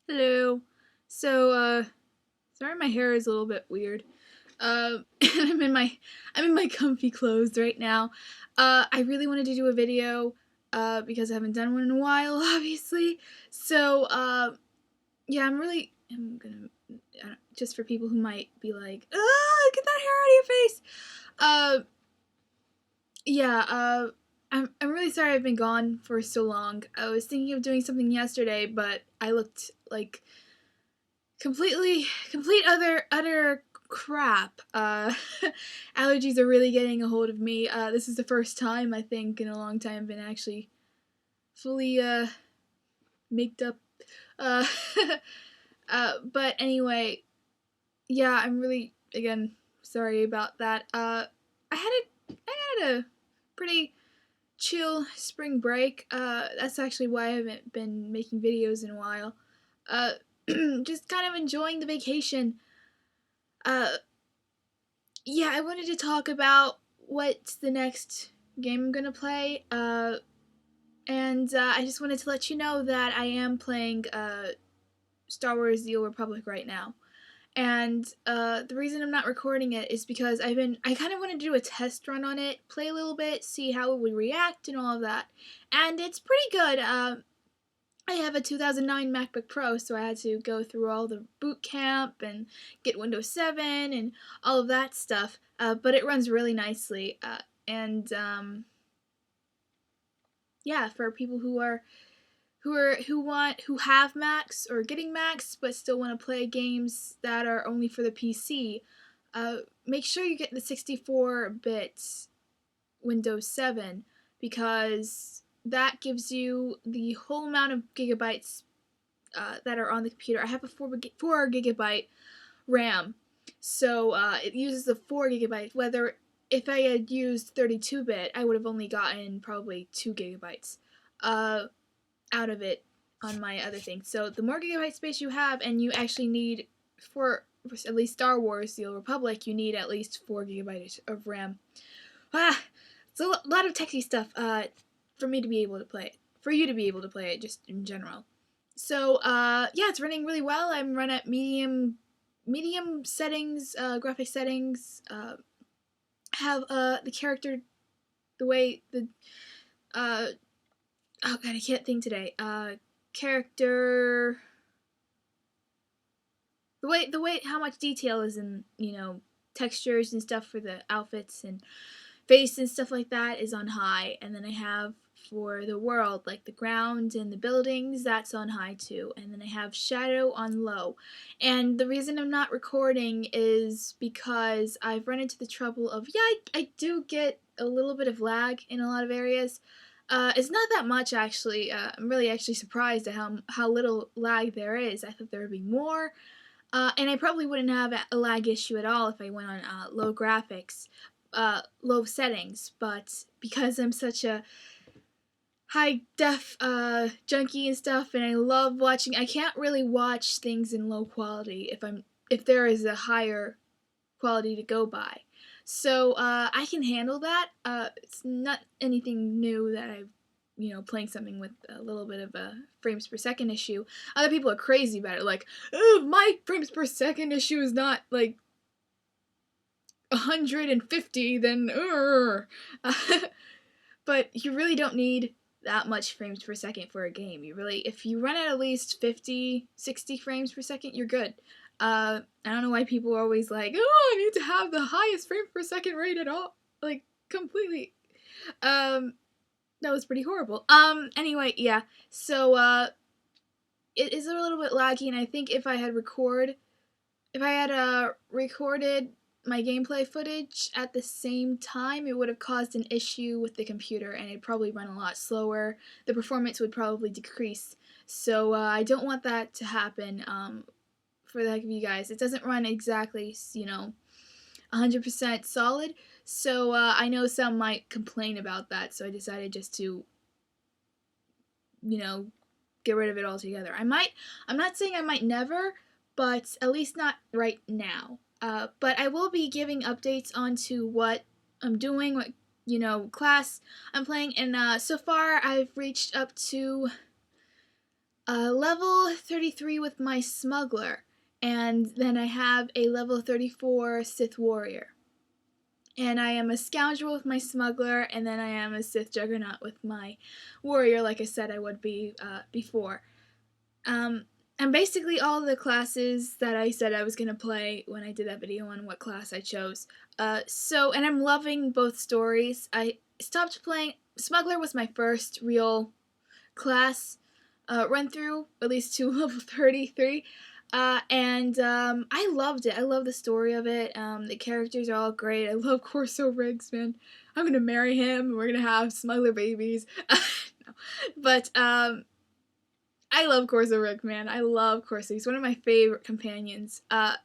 Hello. Sorry my hair is a little bit weird. I'm in my comfy clothes right now. I really wanted to do a video, because I haven't done one in a while, obviously. Yeah, I'm gonna, just for people who might be like, get that hair out of your face! Uh, yeah, I'm really sorry I've been gone for so long. I was thinking of doing something yesterday, but I looked like complete utter crap. Allergies are really getting a hold of me. This is the first time I think in a long time I've been actually fully maked up. Uh, but anyway, yeah, I'm really again sorry about that. I had a pretty chill spring break. That's actually why I haven't been making videos in a while. Uh, just kind of enjoying the vacation. Uh, yeah, I wanted to talk about what's the next game I'm gonna play. And I just wanted to let you know that I am playing Star Wars: The Old Republic right now. And the reason I'm not recording it is because I kind of wanted to do a test run on it, play a little bit, see how it would react and all of that. And it's pretty good. I have a 2009 MacBook Pro, so I had to go through all the boot camp and get Windows 7 and all of that stuff. But it runs really nicely. Yeah, for people who have Macs or getting Macs but still want to play games that are only for the PC, make sure you get the 64-bit Windows 7 because that gives you the whole amount of gigabytes that are on the computer. I have a 4 gigabyte RAM, so it uses the 4 gigabytes. Whether if I had used 32-bit, I would have only gotten probably 2 gigabytes out of it on my other thing. So the more gigabyte space you have, and you actually need for at least Star Wars: The Old Republic, you need at least 4 gigabytes of RAM. It's a lot of techie stuff for me to be able to play it, for you to be able to play it, just in general. So yeah, it's running really well. I'm run at medium settings, graphic settings. Have the character, the way the oh god, I can't think today. Character, the way how much detail is in textures and stuff for the outfits and face and stuff like that is on high, and then I have for the world, like the ground and the buildings, that's on high too, and then I have shadow on low. And the reason I'm not recording is because I've run into the trouble of, yeah, I do get a little bit of lag in a lot of areas. It's not that much actually. I'm really actually surprised at how little lag there is. I thought there would be more. And I probably wouldn't have a lag issue at all if I went on low graphics, low settings, but because I'm such a high def junkie and stuff, and I love watching, I can't really watch things in low quality if there is a higher quality to go by. So I can handle that. It's not anything new that I've playing something with a little bit of a frames per second issue. Other people are crazy about it, like, oh, my frames per second issue is not like 150, then but you really don't need that much frames per second for a game. If you run at least 50, 60 frames per second, you're good. I don't know why people are always like, oh, I need to have the highest frame per second rate at all. Like, completely. That was pretty horrible. Anyway, yeah. So, it is a little bit laggy, and I think if I had recorded my gameplay footage at the same time, it would have caused an issue with the computer, and it'd probably run a lot slower. The performance would probably decrease. So, I don't want that to happen, for the heck of you guys. It doesn't run exactly, 100% solid, so I know some might complain about that, so I decided just to, get rid of it altogether. I'm not saying I might never, but at least not right now. But I will be giving updates onto what I'm doing, what, class I'm playing, and so far I've reached up to level 33 with my smuggler, and then I have a level 34 Sith warrior. And I am a scoundrel with my smuggler, and then I am a Sith Juggernaut with my warrior, like I said I would be before. And basically all the classes that I said I was going to play when I did that video on what class I chose. And I'm loving both stories. I stopped playing... Smuggler was my first real class run through, at least to level 33. I loved it. I love the story of it. The characters are all great. I love Corso Riggs, man. I'm gonna marry him. We're gonna have smuggler babies. No. But, I love Corso Riggs, man. I love Corso. He's one of my favorite companions. I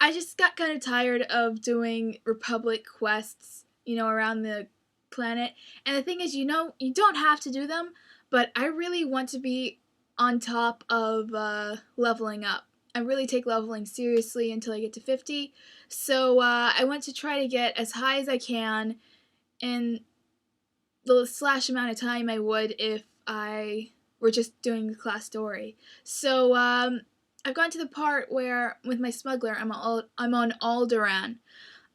just got kind of tired of doing Republic quests, around the planet. And the thing is, you don't have to do them, but I really want to be on top of leveling up. I really take leveling seriously until I get to 50. So I want to try to get as high as I can in the slash amount of time I would if I were just doing the class story. So I've gotten to the part where with my smuggler I'm on Alderaan,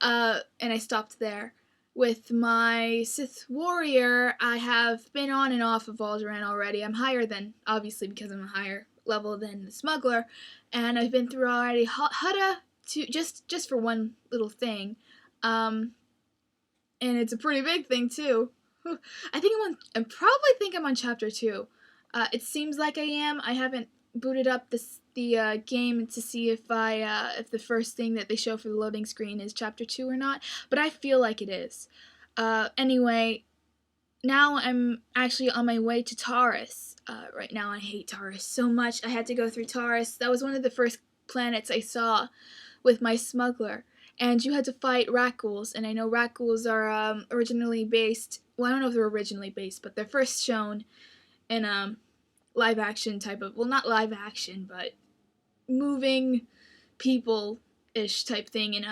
and I stopped there. With my Sith warrior, I have been on and off of Alderaan already. I'm higher than, obviously because I'm a higher level than the smuggler, and I've been through already Hutta to just for one little thing, and it's a pretty big thing too. I probably think I'm on chapter 2. It seems like I am. I haven't booted up the game to see if the first thing that they show for the loading screen is chapter 2 or not, but I feel like it is. Anyway, now I'm actually on my way to Taris. Right now I hate Taris so much. I had to go through Taris. That was one of the first planets I saw with my smuggler. And you had to fight Rakghouls, and I know Rakghouls are originally based... Well, I don't know if they're originally based, but they're first shown in live action type of... Well, not live action, but moving people-ish type thing in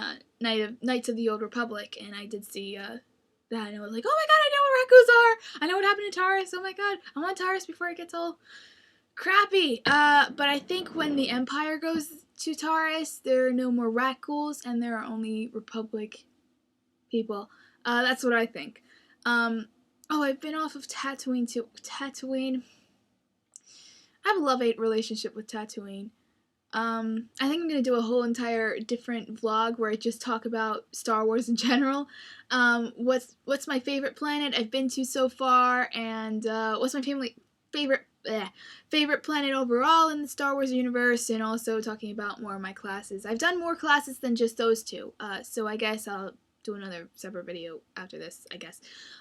Knights of the Old Republic, and I did see that, and I was like, oh my god, I know what Rakghouls are! I know what happened to Taris, oh my god, I want Taris before it gets all crappy. But I think when the Empire goes to Taris, there are no more Rakghouls, and there are only Republic people. That's what I think. I've been off of Tatooine too. Tatooine. I have a love-hate relationship with Tatooine. I think I'm gonna do a whole entire different vlog where I just talk about Star Wars in general. What's my favorite planet I've been to so far, and what's my favorite planet overall in the Star Wars universe, and also talking about more of my classes. I've done more classes than just those two, so I guess I'll do another separate video after this, I guess.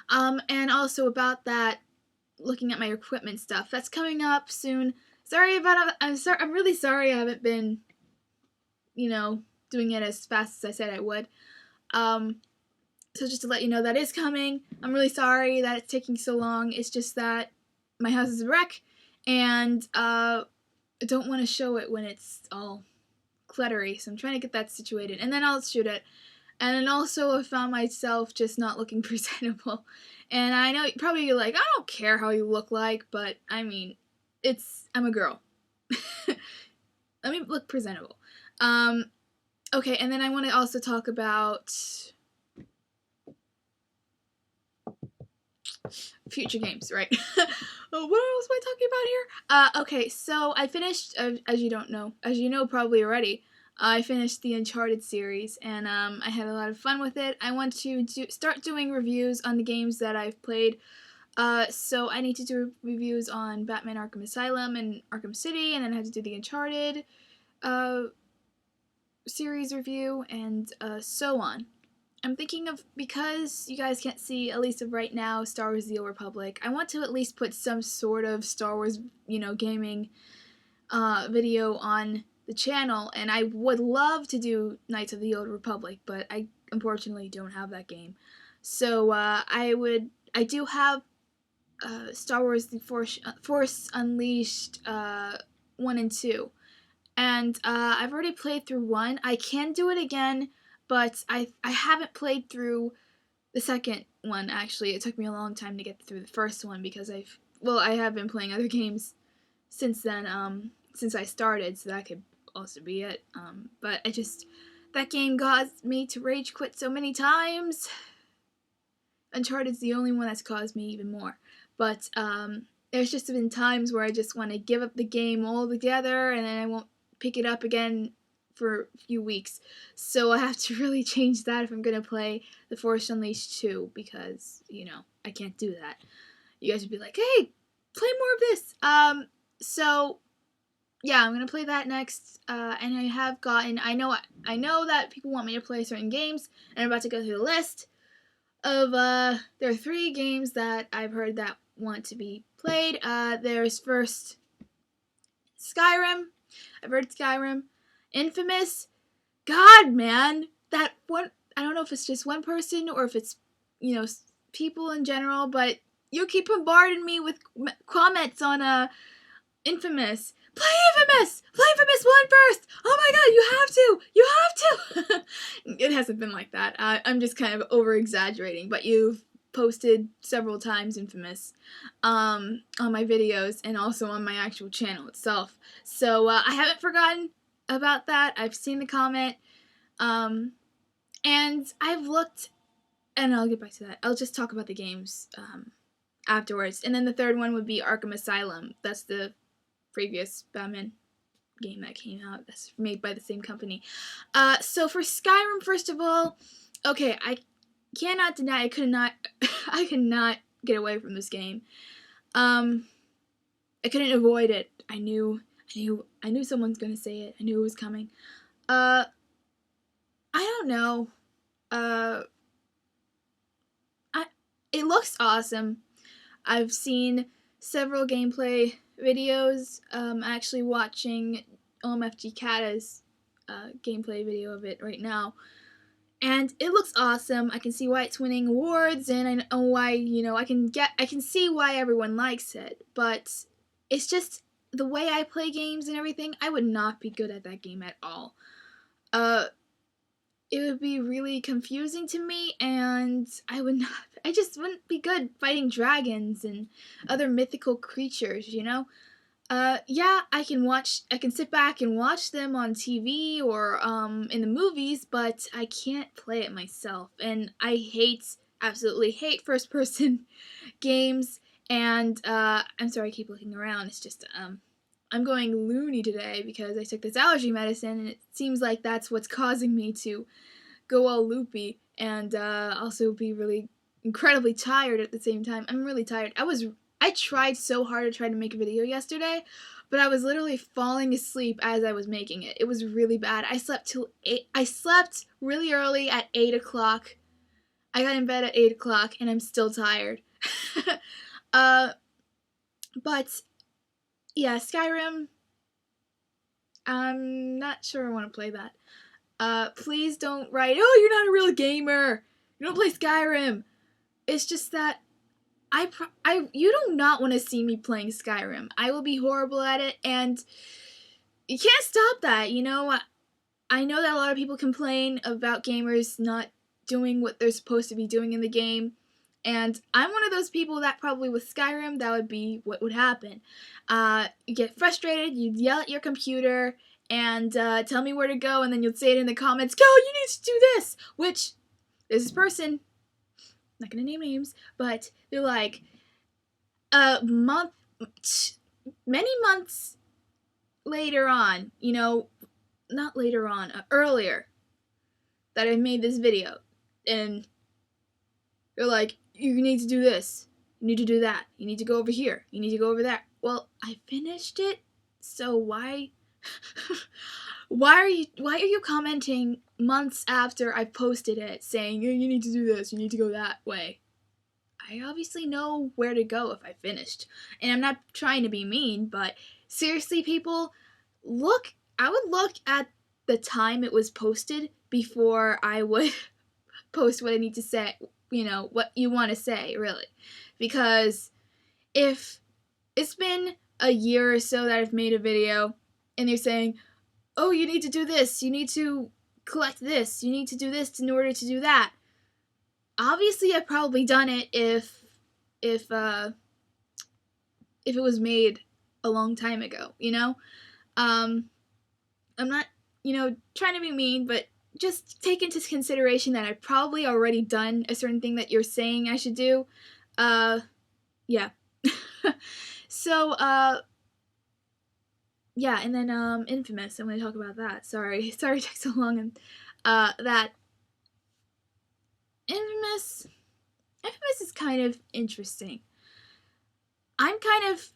And also about that, looking at my equipment stuff. That's coming up soon. I'm really sorry I haven't been, doing it as fast as I said I would. So just to let you know, that is coming. I'm really sorry that it's taking so long. It's just that my house is a wreck, and I don't want to show it when it's all cluttery, so I'm trying to get that situated, and then I'll shoot it. And then also I found myself just not looking presentable. And I know probably you're like, I don't care how you look like, but I mean, I'm a girl. Let me look presentable. Okay, and then I want to also talk about future games, right? What else am I talking about here? Okay, so I finished, as you know probably already, I finished the Uncharted series, and I had a lot of fun with it. I want to start doing reviews on the games that I've played. So I need to do reviews on Batman Arkham Asylum and Arkham City, and then I have to do the Uncharted series review, and so on. I'm thinking of, because you guys can't see, at least of right now, Star Wars The Old Republic, I want to at least put some sort of Star Wars, gaming video on the channel, and I would love to do Knights of the Old Republic, but I unfortunately don't have that game. So I do have Star Wars The Force Unleashed 1 and 2, and I've already played through 1. I can do it again, but I haven't played through the second one, actually. It took me a long time to get through the first one because I've well, I have been playing other games since then, since I started, so that could also be it. But that game caused me to rage quit so many times. Uncharted's the only one that's caused me even more. But, there's just been times where I just want to give up the game altogether, and then I won't pick it up again for a few weeks. So I have to really change that if I'm going to play The Force Unleashed 2, because, I can't do that. You guys would be like, hey, play more of this. So, yeah, I'm going to play that next, and I have gotten, I know that people want me to play certain games, and I'm about to go through the list of, there are 3 games that I've heard that want to be played. There's first Skyrim. I've heard Skyrim. Infamous. God, man, that one, I don't know if it's just one person or if it's, people in general, but you keep bombarding me with comments on, Infamous. Play Infamous! Play Infamous 1 first! Oh my god, you have to! It hasn't been like that. I'm just kind of over-exaggerating, but you've posted several times Infamous on my videos and also on my actual channel itself. So I haven't forgotten about that. I've seen the comment, and I've looked, and I'll get back to that. I'll just talk about the games afterwards. And then the third one would be Arkham Asylum. That's the previous Batman game that came out. That's made by the same company. So for Skyrim, first of all, okay, I cannot deny I could not get away from this game. I couldn't avoid it. I knew someone's gonna say it. I knew it was coming. I don't know. It looks awesome. I've seen several gameplay videos. Actually watching OMFG Kata's gameplay video of it right now. And it looks awesome. I can see why it's winning awards, and I know why, I can see why everyone likes it. But it's just the way I play games and everything, I would not be good at that game at all. It would be really confusing to me, and I just wouldn't be good fighting dragons and other mythical creatures, Yeah, I can sit back and watch them on TV or in the movies, but I can't play it myself. And I absolutely hate first-person games. And I'm sorry I keep looking around. It's just I'm going loony today because I took this allergy medicine, and it seems like that's what's causing me to go all loopy and also be really incredibly tired at the same time. I'm really tired. I tried so hard to try to make a video yesterday, but I was literally falling asleep as I was making it. It was really bad. I slept till 8. I slept really early at 8 o'clock. I got in bed at 8 o'clock, and I'm still tired. But, yeah, Skyrim, I'm not sure I want to play that. Please don't write, oh, you're not a real gamer. You don't play Skyrim. It's just that you do not want to see me playing Skyrim. I will be horrible at it, and you can't stop that, I know that a lot of people complain about gamers not doing what they're supposed to be doing in the game, and I'm one of those people that probably with Skyrim, that would be what would happen. You get frustrated, you'd yell at your computer, and tell me where to go, and then you'd say it in the comments, go, you need to do this, which, there's this person, not gonna name names, but they're like, many months later on, not later on, earlier, that I made this video, and they're like, you need to do this, you need to do that, you need to go over here, you need to go over there. Well, I finished it, so why are you commenting months after I posted it saying, you need to do this, you need to go that way? I obviously know where to go if I finished. And I'm not trying to be mean, but seriously, people, I would look at the time it was posted before I would post what I need to say, what you want to say, really. Because if it's been a year or so that I've made a video, and you're saying, oh, you need to do this, you need to collect this, you need to do this in order to do that. Obviously, I've probably done it if if it was made a long time ago, you know? I'm not, trying to be mean, but just take into consideration that I've probably already done a certain thing that you're saying I should do. Yeah. So, yeah, and then, Infamous, I'm gonna talk about that. Sorry it took so long, and, that Infamous is kind of interesting. I'm kind of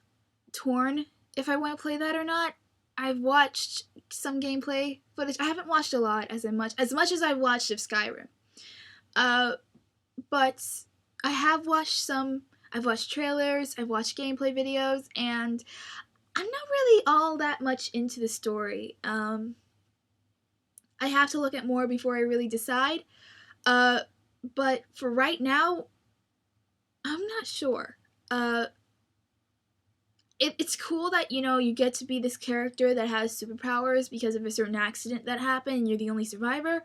torn if I want to play that or not. I've watched some gameplay footage. I haven't watched a lot as much as I've watched of Skyrim. But I have watched some. I've watched trailers, I've watched gameplay videos, and I'm not really all that much into the story. I have to look at more before I really decide. But for right now, I'm not sure. It's cool that, you get to be this character that has superpowers because of a certain accident that happened and you're the only survivor.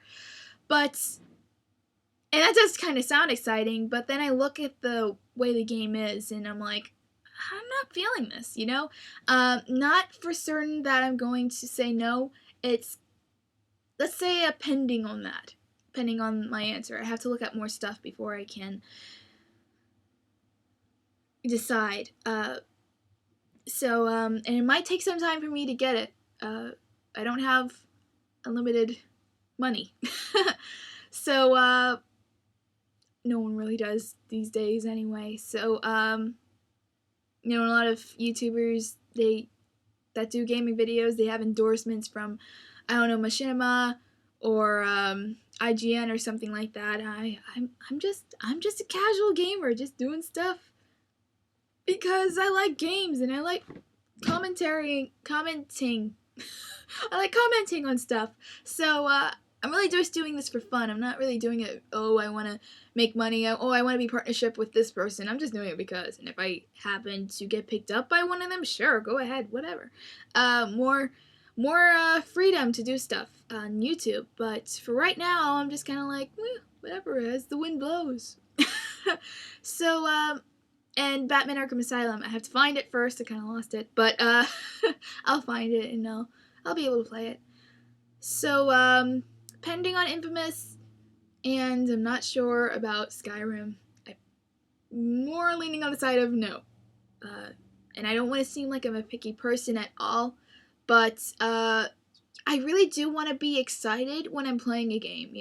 And that does kind of sound exciting, but then I look at the way the game is and I'm like, I'm not feeling this, Not for certain that I'm going to say no. It's, let's say, pending on that. Pending on my answer. I have to look at more stuff before I can decide. And it might take some time for me to get it. I don't have unlimited money. So, no one really does these days anyway. So, a lot of YouTubers, that do gaming videos, they have endorsements from, I don't know, Machinima or IGN or something like that. I'm just a casual gamer, just doing stuff because I like games and I like commenting. I like commenting on stuff. So I'm really just doing this for fun. I'm not really doing it, I want to make money. I want to be partnership with this person. I'm just doing it because. And if I happen to get picked up by one of them, sure, go ahead, whatever. More freedom to do stuff on YouTube. But for right now, I'm just kind of like, whatever, as the wind blows. So, and Batman Arkham Asylum, I have to find it first. I kind of lost it. But I'll find it and I'll be able to play it. So, pending on Infamous, and I'm not sure about Skyrim. I'm more leaning on the side of no. And I don't want to seem like I'm a picky person at all, but I really do want to be excited when I'm playing a game,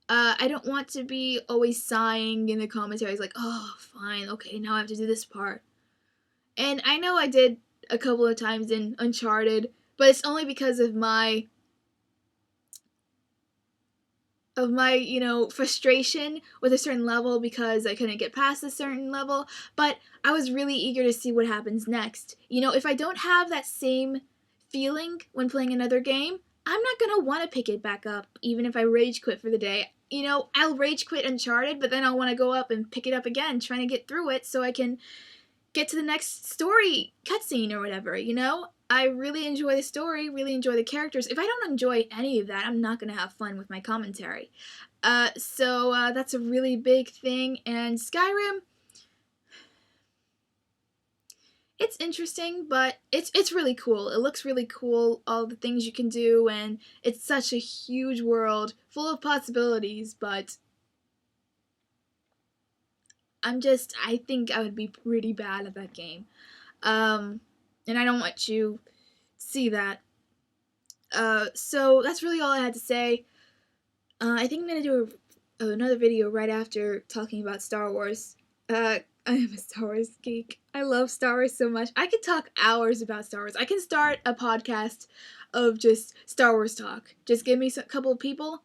I don't want to be always sighing in the commentaries like, oh, fine, okay, now I have to do this part. And I know I did a couple of times in Uncharted, but it's only because of my frustration with a certain level because I couldn't get past a certain level, but I was really eager to see what happens next. If I don't have that same feeling when playing another game, I'm not gonna want to pick it back up, even if I rage quit for the day. I'll rage quit Uncharted, but then I'll want to go up and pick it up again, trying to get through it so I can get to the next story cutscene or whatever, I really enjoy the story, really enjoy the characters. If I don't enjoy any of that, I'm not going to have fun with my commentary. So that's a really big thing. And Skyrim, it's interesting, but it's really cool. It looks really cool, all the things you can do, and it's such a huge world full of possibilities, but I think I would be pretty bad at that game. And I don't want you to see that. So that's really all I had to say. I think I'm going to do another video right after talking about Star Wars. I am a Star Wars geek. I love Star Wars so much. I could talk hours about Star Wars. I can start a podcast of just Star Wars talk. Just give me a couple of people.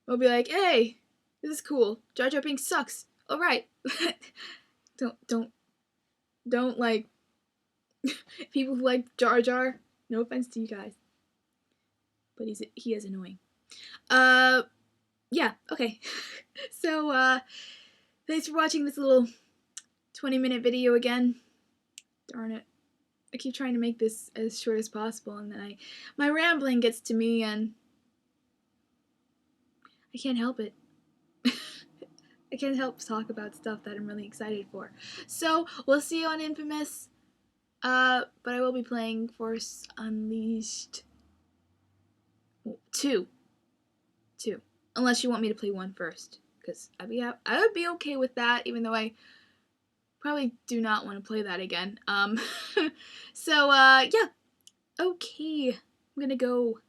I'll be like, hey, this is cool. Jar Jar Binks sucks. All right. don't like people who like Jar Jar. No offense to you guys, but he is annoying. Yeah, okay. So, thanks for watching this little 20-minute video again. Darn it. I keep trying to make this as short as possible, and then my rambling gets to me, and I can't help it. I can't help talk about stuff that I'm really excited for. So, we'll see you on Infamous. But I will be playing Force Unleashed 2. Unless you want me to play 1 first, because I would be okay with that, even though I probably do not want to play that again. So, yeah. Okay. I'm gonna go